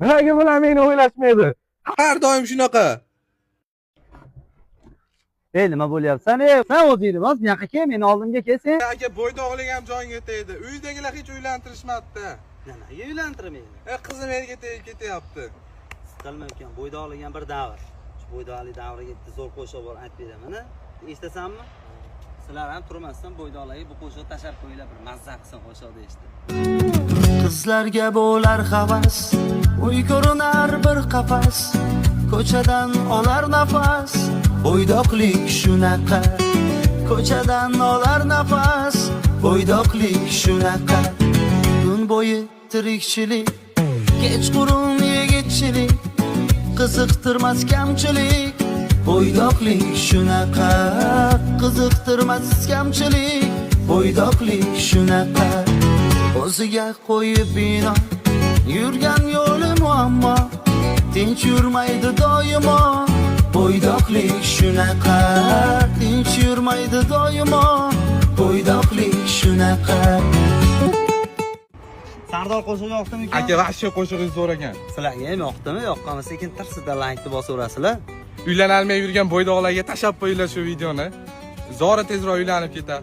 Nimaga bular meni o'ylashmaydi? Har doim shunaqa. Ey, nima bo'lyapsan? Sen o'zingni bos, bu yoqqa kel, meni oldimga kel sen. Aka bo'ydoqlik ham jonga tegdi. Uydagilar hech uylantirishmabdi. Nimaga uylantirmaydi? Qizim erga tegib ketyapti. Siqilma ekan, bo'ydoqlik ham bir davr. Shu bo'ydoqlik davriga bitta zo'r qo'shiq bor, aytib beraman. Eshitasanmi? Sizlar ham turmasdan bo'ydoqlarga bu qo'shiqni tashab qo'yinglar, bir mazza qilsin qo'shiq deyishdi. Qizlarga bo'lar havas, uy ko'rinar bir qafas, ko'chadan olar nafas, bo'ydoqlik shunaqa. Ko'chadan olar nafas, bo'ydoqlik shunaqa. Kun bo'yi tirikchilik, kechqurun yigitchilik, qiziqtirmas kamchilik, bo'ydoqlik shunaqa. Qiziqtirmas kamchilik, bo'ydoqlik shunaqa. O'ziga qo'yib bino, yurgan yo'li muammo, tinch yurmaydi doimo, bo'ydoqlik shunaqa. Tinch yurmaydi doimo, bo'ydoqlik shunaqa. Sardor qo'shig'i yoqdimi ekan? Aka vahshiy qo'shig'ingiz zo'r ekan. Sizlarga ham yoqdimi? Yoqqanmi? Sekin tirsida like deb bosaverasizlar. Uylanolmay yurgan bo'ydoqlarga tashab qo'yinglar shu videoni. Zora tezroq uylanib ketar.